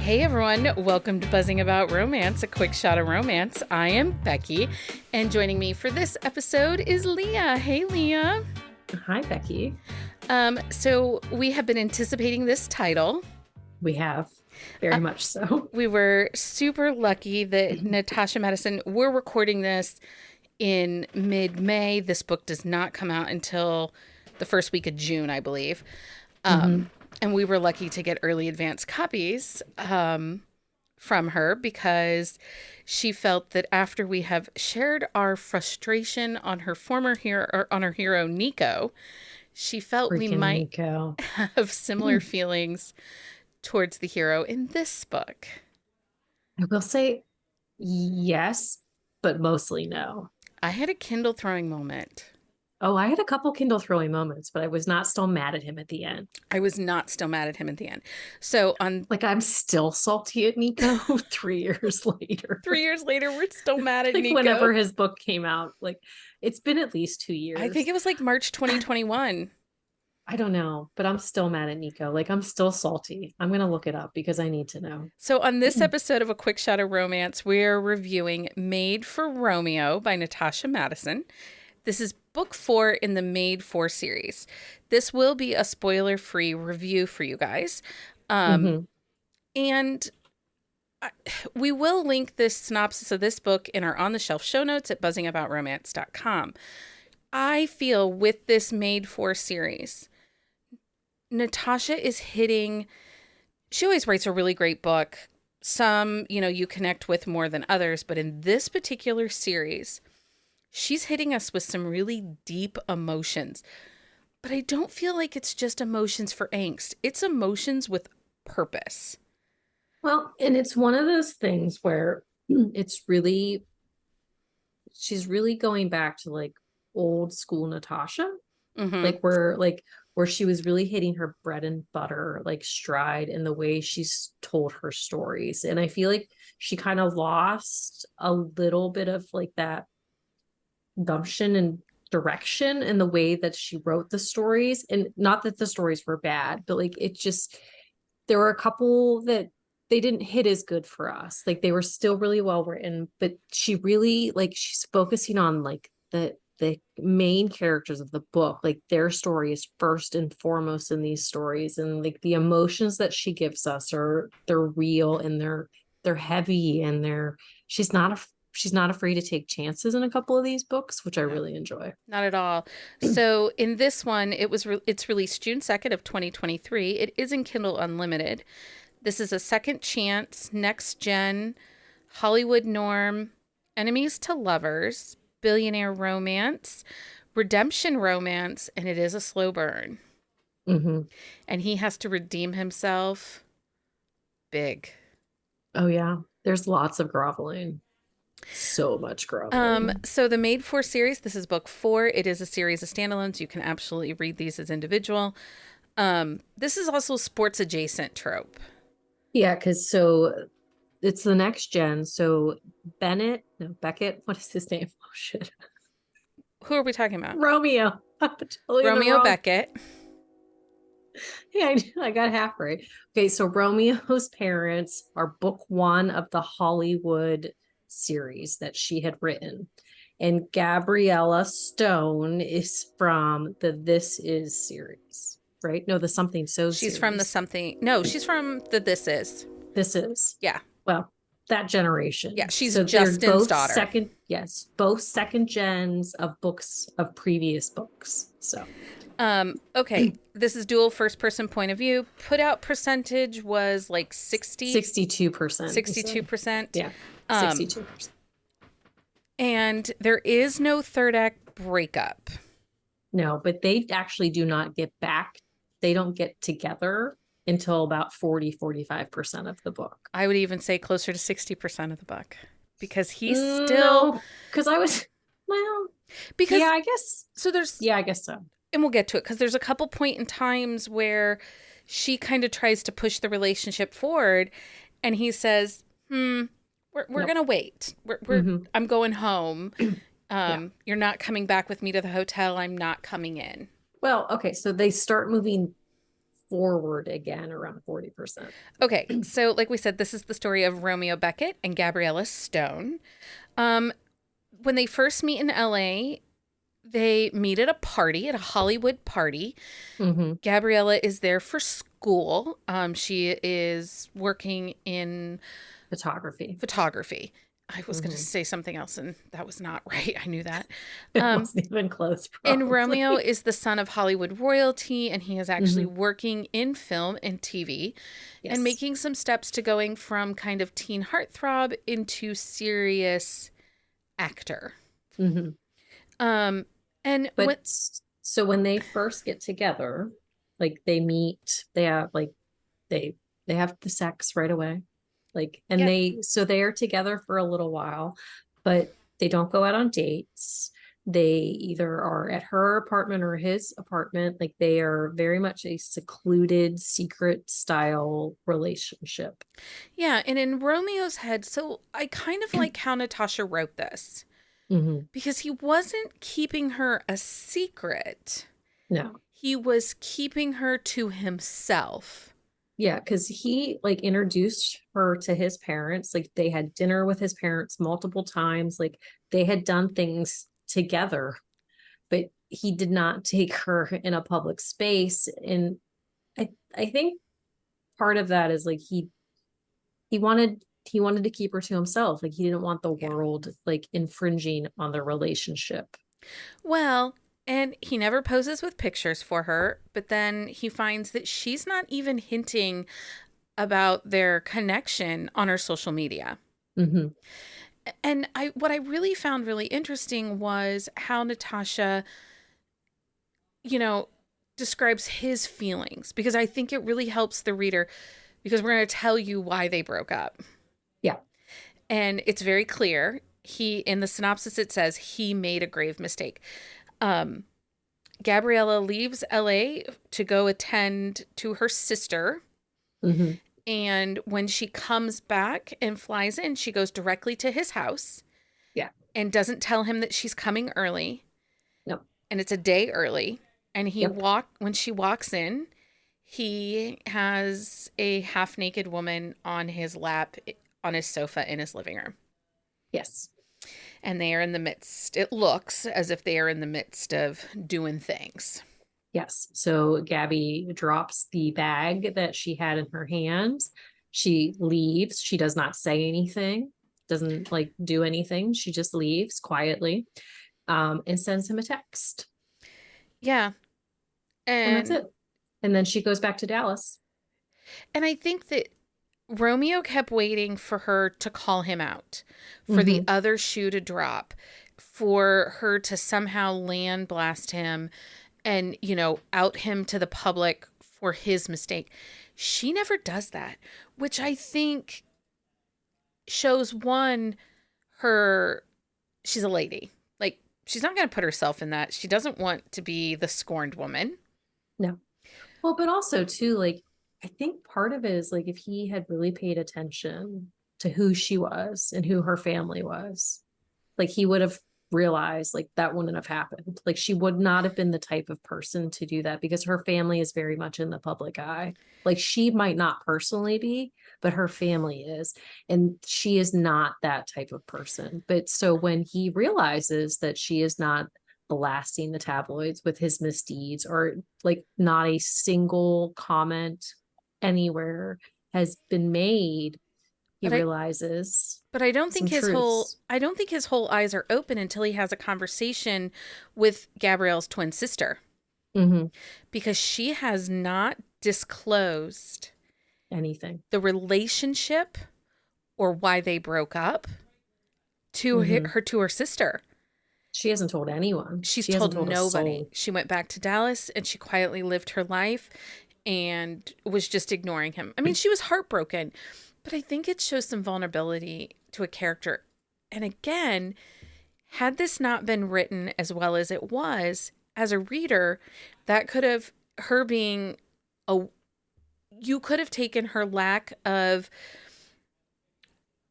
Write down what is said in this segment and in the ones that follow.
Hey everyone, welcome to Buzzing About Romance, a quick shot of romance. I am Becky, and joining me for this episode is Leah. Hey Leah. Hi Becky. So we have been anticipating this title. We have, very much so. We were super lucky that Natasha Madison, we're recording this in mid-May. This book does not come out until the first week of June, I believe. And we were lucky to get early advance copies from her because she felt that after we have shared our frustration on her former hero, or on her hero Nico, she felt we might have similar feelings towards the hero in this book. I will say yes, but mostly no. I had a Kindle throwing moment. Oh, I had a couple Kindle throwing moments, but I was not still mad at him at the end. I was not still mad at him at the end. So I'm still salty at Nico 3 years later. 3 years later, we're still mad at Nico. Whenever his book came out, it's been at least 2 years. I think it was March 2021. I don't know, but I'm still mad at Nico. I'm still salty. I'm going to look it up because I need to know. So on this episode of A Quick Shot of Romance, we're reviewing Made for Romeo by Natasha Madison. This is book 4 in the Made for series. This will be a spoiler-free review for you guys. And we will link this synopsis of this book in our on-the-shelf show notes at buzzingaboutromance.com. I feel with this Made for series, Natasha is hitting... She always writes a really great book. Some, you connect with more than others. But in this particular series... she's hitting us with some really deep emotions, but I don't feel like it's just emotions for angst. It's emotions with purpose. Well, and it's one of those things where she's really going back to old school Natasha, where she was really hitting her bread and butter, stride in the way she's told her stories. And I feel like she kind of lost a little bit of that gumption and direction in the way that she wrote the stories. And not that the stories were bad, but there were a couple that they didn't hit as good for us. They were still really well written, but she really she's focusing on the main characters of the book. Their story is first and foremost in these stories, and the emotions that she gives us they're real, and they're heavy, and she's not afraid to take chances in a couple of these books, which I really enjoy. Not at all. So in this one, it's released June 2nd of 2023. It is in Kindle Unlimited. This is a second chance, next gen, Hollywood norm, enemies to lovers, billionaire romance, redemption romance, and it is a slow burn. And he has to redeem himself big. Oh yeah. There's lots of groveling. So much groveling. So the Made for series, this is book 4. It is a series of standalones. You can absolutely read these as individual. This is also sports adjacent trope. Yeah, because it's the next gen. So Beckett, what is his name? Oh shit. Who are we talking about? Romeo. Romeo Beckett. Yeah, I got half right. Okay, so Romeo's parents are book 1 of the Hollywood series that she had written, and Gabriella Stone is from the This Is series, right? No, the Something So she's series. From the Something. No, she's from the This Is. This Is. Yeah. Well, that generation. Yeah, she's Justin's daughter. Both second gens of books of previous books. So okay, this is dual first person point of view. Put out percentage was 62%. 62%. Yeah. 62%. And there is no third act breakup. No, but they actually do not get back. They don't get together until about 45% of the book. I would even say closer to 60% of the book, because he's still... Because I was... Well... Because... Yeah, I guess... So there's... Yeah, I guess so. And we'll get to it, because there's a couple point in times where she kind of tries to push the relationship forward, and he says, we're going to wait. I'm going home. You're not coming back with me to the hotel. I'm not coming in. Well, okay. So they start moving forward again around 40%. Okay, so like we said, this is the story of Romeo Beckett and Gabriella Stone. Um, when they first meet in LA, they meet at a party, at a Hollywood party. Mm-hmm. Gabriella is there for school. She is working in Photography. photography. I was going to Mm-hmm. say something else, and that was not right. I knew that. It Um, wasn't even close, and Romeo probably. is the son of Hollywood royalty, and he is actually Mm-hmm. working in film and TV and Yes. making some steps to going from kind of teen heartthrob into serious actor. Mm-hmm. Um, and But what, so when they first get together, like they meet, they have like they they have the sex right away. Like, and yeah, they are together for a little while, but they don't go out on dates. They either are at her apartment or his apartment. Like they are very much a secluded, secret style relationship. yeah. And in Romeo's head, so I kind of like how Natasha wrote this Hmm. because he wasn't keeping her a secret. No. He was keeping her to himself. Yeah, because he like introduced her to his parents. Like they had dinner with his parents multiple times. Like they had done things together, but he did not take her in a public space. And I think part of that is like he wanted to keep her to himself. Like he didn't want the Yeah. world like infringing on their relationship. Well, and he never poses with pictures for her, but then he finds that she's not even hinting about their connection on her social media. Hmm. And what I really found really interesting was how Natasha, you know, describes his feelings because I think it really helps the reader because we're going to tell you why they broke up. Yeah. And it's very clear. He in the synopsis it says he made a grave mistake. Um Gabriella leaves LA to go attend to her sister. Hmm. And when she comes back and flies in, she goes directly to his house Yeah. and doesn't tell him that she's coming early. No. And it's a day early. And Yep. when she walks in, he has a half naked woman on his lap on his sofa in his living room. Yes. And they are in the midst, it looks as if they are in the midst of doing things. Yes. So Gabby drops the bag that she had in her hands. She leaves. She does not say anything, doesn't like do anything. She just leaves quietly, and sends him a text. Yeah. And that's And it. And then she goes back to Dallas. and I think that Romeo kept waiting for her to call him out, for the Hmm. other shoe to drop, for her to somehow land blast him and, out him to the public for his mistake. She never does that, which I think shows one, her, she's a lady. Like, she's not going to put herself in that. She doesn't want to be the scorned woman. No. Well, but also too, like, I think part of it is like if he had really paid attention to who she was and who her family was, like he would have realized like that wouldn't have happened. Like she would not have been the type of person to do that because her family is very much in the public eye. Like she might not personally be, but her family is. And she is not that type of person. But so when he realizes that she is not blasting the tabloids with his misdeeds or like not a single comment anywhere has been made, he But I realizes but some truths. I don't think his whole eyes are open until he has a conversation with Gabrielle's twin sister Hmm. because she has not disclosed Anything. the relationship or why they broke up to Hmm. her sister. She hasn't told anyone. She's She told hasn't told a nobody. soul. She went back to Dallas and she quietly lived her life and was just ignoring him. I mean, she was heartbroken, but I think it shows some vulnerability to a character. And again, had this not been written as well as it was, as a reader, that could have her being a you could have taken her lack of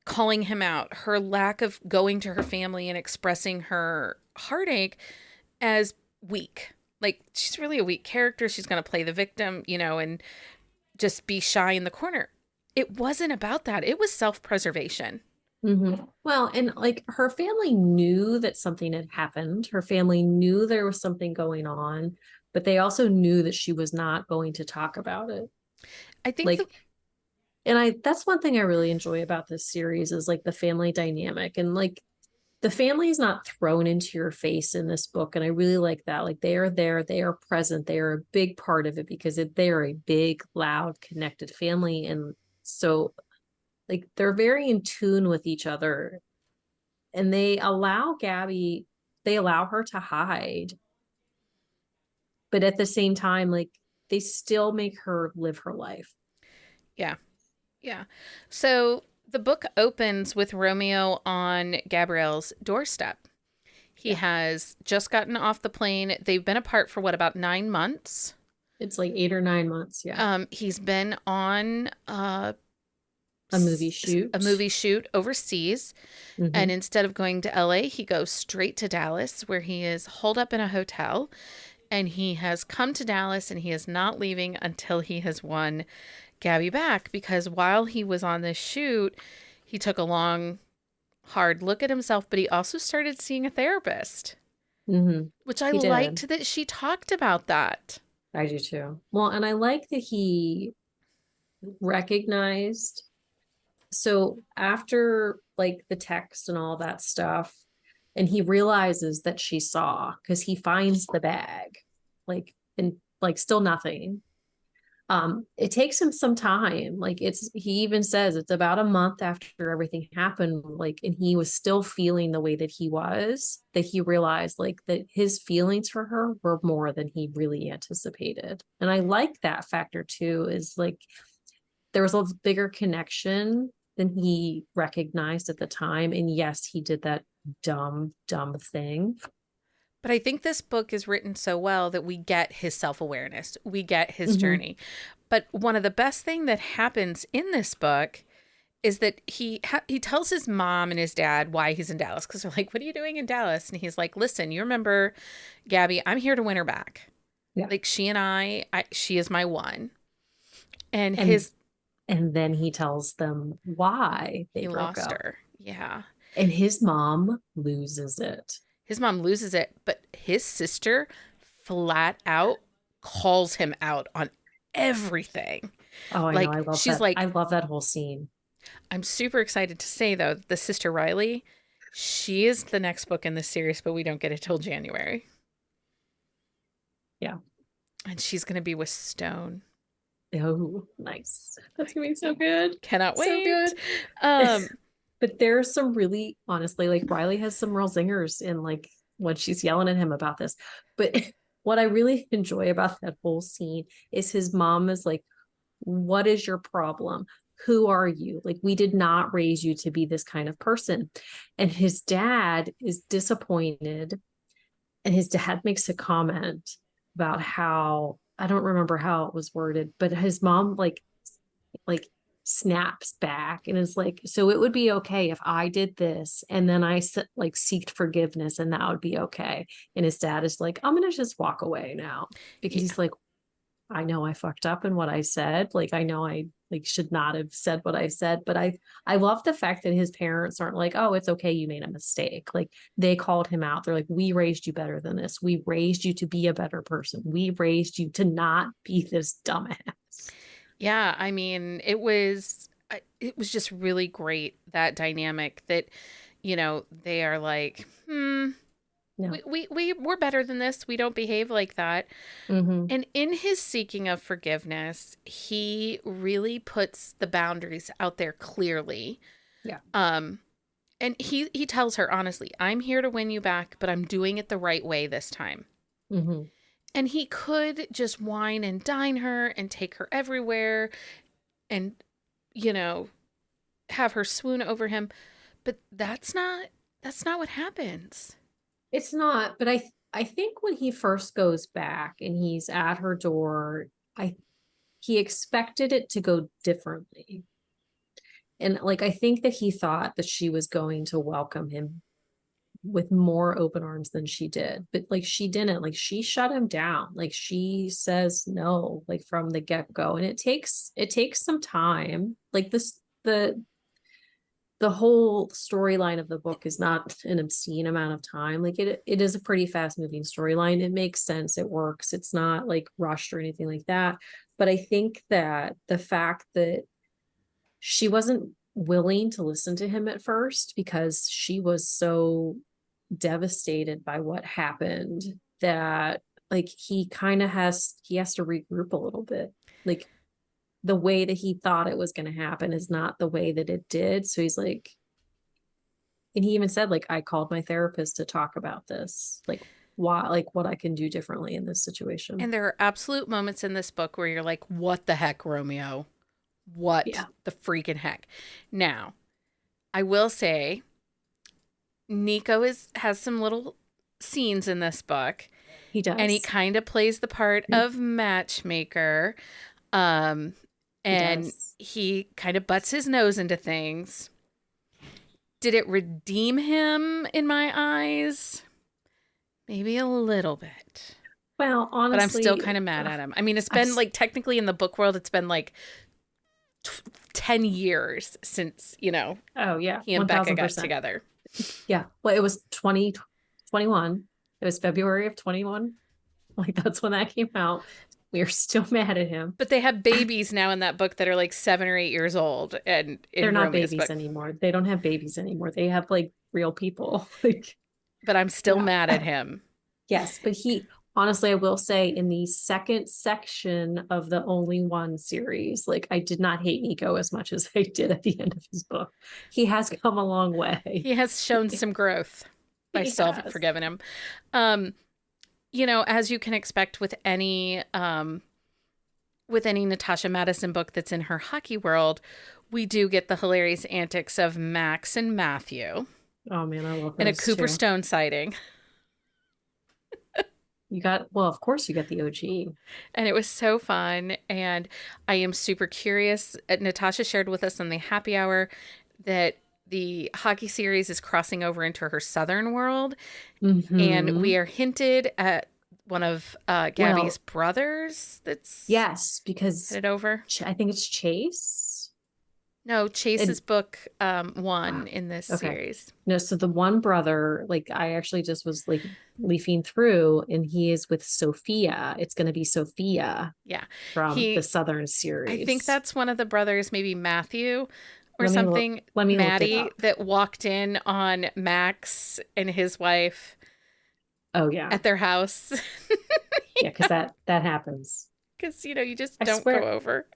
calling him out, her lack of going to her family and expressing her heartache as weak. like she's really a weak character. She's going to play the victim, and just be shy in the corner. It wasn't about that. It was self-preservation. Well, and like her family knew that something had happened. Her family knew there was something going on, but they also knew that she was not going to talk about it. I think Like, and that's one thing I really enjoy about this series is like the family dynamic, and like the family is not thrown into your face in this book. And I really like that. Like they are there, they are present, they are a big part of it because they are a big, loud, connected family. And so like they're very in tune with each other, and they allow her to hide, but at the same time, like they still make her live her life. yeah. Yeah. So the book opens with Romeo on Gabrielle's doorstep. He Yeah. has just gotten off the plane. They've been apart for what, about 9 months? It's like 8 or 9 months. Yeah. He's been on A movie shoot. a movie shoot overseas. And Mm-hmm. instead of going to LA, he goes straight to Dallas, where he is holed up in a hotel. And he has come to Dallas and he is not leaving until he has won Gabby back, because while he was on this shoot, he took a long, hard look at himself, but he also started seeing a therapist, Mm-hmm. which I He did. liked that she talked about that. I do too. Well, and I like that he recognized. So after like the text and all that stuff, and he realizes that she saw because he finds the bag, like, and like still nothing. It takes him some time. Like he even says it's about a month after everything happened, like, and he was still feeling the way that he was, that he realized like that his feelings for her were more than he really anticipated. And I like that factor too, is like there was a bigger connection than he recognized at the time. And yes, he did that dumb thing. But I think this book is written so well that we get his self-awareness. We get his Mm-hmm. journey. But one of the best thing that happens in this book is that he tells his mom and his dad why he's in Dallas, because they're like, "What are you doing in Dallas?" And he's like, "Listen, you remember Gabby? I'm here to win her back. Yeah. Like she and she is my one." And And and then he tells them why they he broke lost up. her. Yeah. And his mom loses it. His mom loses it, but his sister flat out calls him out on everything. Oh, I know. Like I love she's that. I like, love that whole scene. I'm super excited to say though, the sister Riley, she is the next book in this series, but we don't get it till January. Yeah. And she's going to be with Stone. Oh, nice. That's gonna be so good. Cannot So wait. good. Um, But there's some really, honestly, like Riley has some real zingers in like when she's yelling at him about this. But what I really enjoy about that whole scene is his mom is like, what is your problem? Who are you? Like, we did not raise you to be this kind of person. And his dad is disappointed. And his dad makes a comment about how, I don't remember how it was worded, but his mom like snaps back and is like, so it would be okay if I did this and then I like seeked forgiveness and that would be okay. And his dad is like, I'm gonna just walk away now, because yeah. he's like, I know I fucked up in what I said. Like I know I like should not have said what I said, but I love the fact that his parents aren't like, oh, it's okay, you made a mistake. Like they called him out. They're like, we raised you better than this. We raised you to be a better person. We raised you to not be this dumbass. Yeah, I mean, it was just really great, that dynamic that, they are like, No. we're better than this. We don't behave like that. Mm-hmm. And in his seeking of forgiveness, he really puts the boundaries out there clearly. Yeah. Um, and he tells her honestly, I'm here to win you back, but I'm doing it the right way this time. Mm-hmm. And he could just wine and dine her and take her everywhere and, you know, have her swoon over him. But that's not what happens. It's not, but I think when he first goes back and he's at her door, I he expected it to go differently. And like I think that he thought that she was going to welcome him with more open arms than she did. But like she didn't, like she shut him down. Like she says no, like from the get-go. And it takes some time. Like the whole storyline of the book is not an obscene amount of time. Like it is a pretty fast moving storyline. It makes sense. It works. It's not like rushed or anything like that. But I think that the fact that she wasn't willing to listen to him at first because she was so devastated by what happened that like he has to regroup a little bit. Like the way that he thought it was going to happen is not the way that it did. So he's like, and he even said, like, I called my therapist to talk about this, like, why, like, what I can do differently in this situation. And there are absolute moments in this book where you're like, what the heck, Romeo? What Yeah, the freaking heck? Now, I will say, Nico has some little scenes in this book, he and he does. kind of plays the part of matchmaker. Um, He and does. he kind of butts his nose into things. Did it redeem him in my eyes? Maybe a little bit. Well, But I'm still honestly, kind of mad at him. I mean, it's I, been like technically in the book world, it's been like 10 years since, oh yeah, he and Becca got 1000%. together. Yeah. Well, it was 2021. It was February of 21. Like that's when that came out. We are still mad at him. But they have babies now in that book that are like 7 or 8 years old, and They're in not Romeo's babies book. anymore. They don't have babies anymore. They have like real people. Like, But I'm still yeah. mad at him. Yes, but he honestly, I will say in the second section of the Only One series, like I did not hate Nico as much as I did at the end of his book. He has come a long way. He has shown some growth. I He still haven't has. forgiven him. Um, as you can expect with any Natasha Madison book that's in her hockey world, we do get the hilarious antics of Max and Matthew Oh man, I love and a those Cooper too. Stone sighting. Well, of course you got the OG. And it was so fun. And I am super curious. Natasha shared with us on the happy hour that the hockey series is crossing over into her southern world. And Mm-hmm. we are hinted at one of Gabby's Well, brothers that's yes, because headed over. I think it's Chase. No, Chase's And book won in this okay. series. No, so the one brother, like I actually just was like leafing through and he is with Sophia. It's going to be Sophia Yeah. from the He Southern I think series. that's one of the brothers, maybe Matthew or Let me look. something, Let me look it Maddie, up. that walked in on Max and his wife Oh yeah, at their house. yeah, because that happens. Because, you just I don't go swear. over.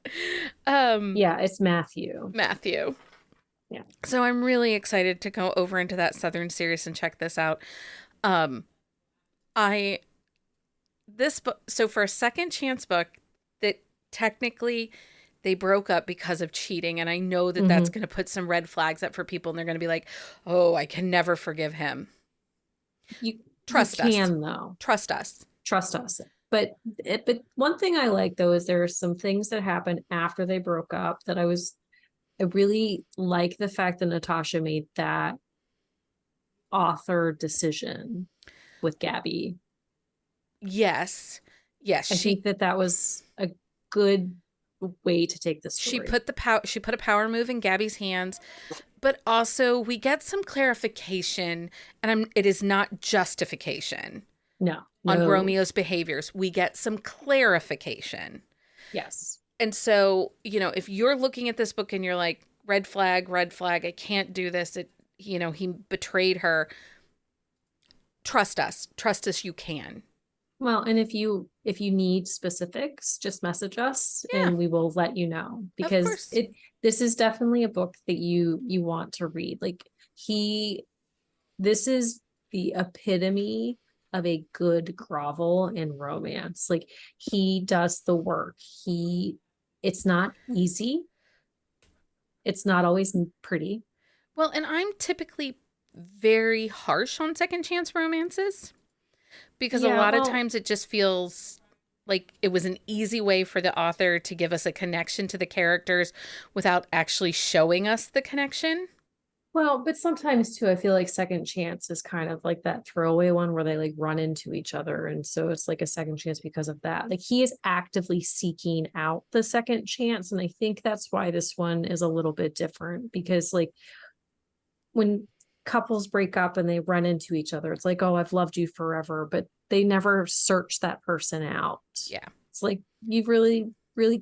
Yeah, it's Matthew. Matthew. Yeah. So I'm really excited to go over into that Southern series and check this out. Um, I, this book, so for a second chance book that technically they broke up because of cheating. And I know that that's Mm-hmm. going to put some red flags up for people and they're going to be like, oh, I can never forgive him. You Trust us. can though. Trust us. Trust us. But one thing I like though is there are some things that happened after they broke up that I really like the fact that Natasha made that author decision with Gabby. Yes. Yes. I think that was a good way to take the She story. put she put a power move in Gabby's hands, but also we get some clarification, and it is not justification No, on no, Romeo's behaviors. We get some clarification. yes. And so, if you're looking at this book and you're like, red flag, I can't do this. He betrayed her. Trust us. Trust us, you can. Well, and if you need specifics, just message us Yeah, and we will let you know of because course. this is definitely a book that you want to read. Like this is the epitome of a good grovel in romance. Like he does the work. It's not easy. It's not always pretty. Well, and I'm typically very harsh on second chance romances because a Yeah, lot of well, times it just feels like it was an easy way for the author to give us a connection to the characters without actually showing us the connection. Well, but sometimes too, I feel like second chance is kind of like that throwaway one where they like run into each other. And so it's like a second chance because of that. Like he is actively seeking out the second chance. And I think that's why this one is a little bit different because like when couples break up and they run into each other, it's like, oh, I've loved you forever, but they never search that person out. Yeah. It's like you've really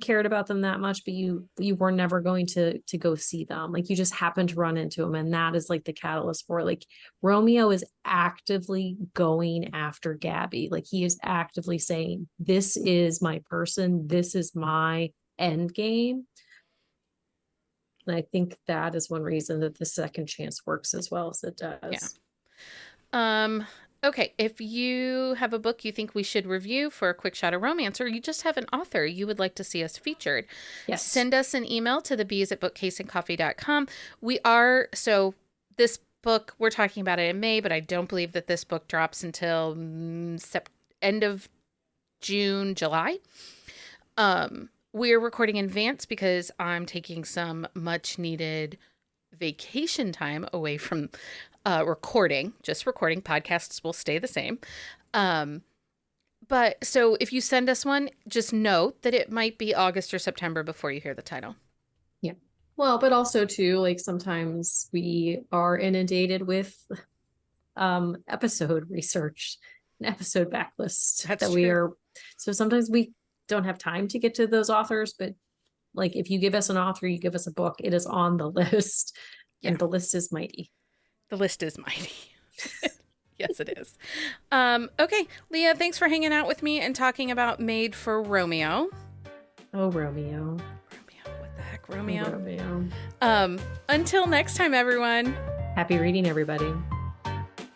cared about them that much, but you were never going to go see them. Like you just happened to run into them, and that is like the catalyst for it. Like Romeo is actively going after Gabby. Like he is actively saying, this is my person, this is my end game. And I think that is one reason that the second chance works as well as it does. Yeah. Okay, if you have a book you think we should review for a quick shot of romance, or you just have an author you would like to see us featured, Yes. Send us an email to thebees@bookcaseandcoffee.com. So this book, we're talking about it in May, but I don't believe that this book drops until end of June, July. We're recording in advance because I'm taking some much needed vacation time away from recording. Podcasts will stay the same. But so if you send us one, just note that it might be August or September before you hear the title. Yeah. Well, but also too, like sometimes we are inundated with episode research and episode backlists That's we true. are. So sometimes we don't have time to get to those authors, but like if you give us an author, you give us a book, it is on the list. Yeah. And the list is mighty. The list is mighty. Yes, it is. Okay, Leah, thanks for hanging out with me and talking about Made for Romeo. Oh, Romeo. What the heck, Romeo? Oh, Romeo. Until next time, everyone. Happy reading, everybody.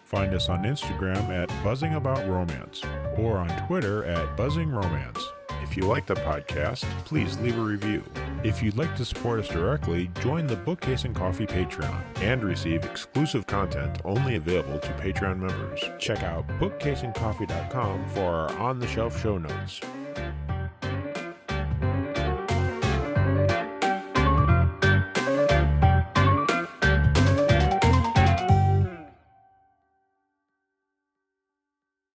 Find us on Instagram at Buzzing About Romance or on Twitter at Buzzing Romance. If you like the podcast, please leave a review. If you'd like to support us directly, join the Bookcase and Coffee Patreon and receive exclusive content only available to Patreon members. Check out bookcaseandcoffee.com for our on-the-shelf show notes.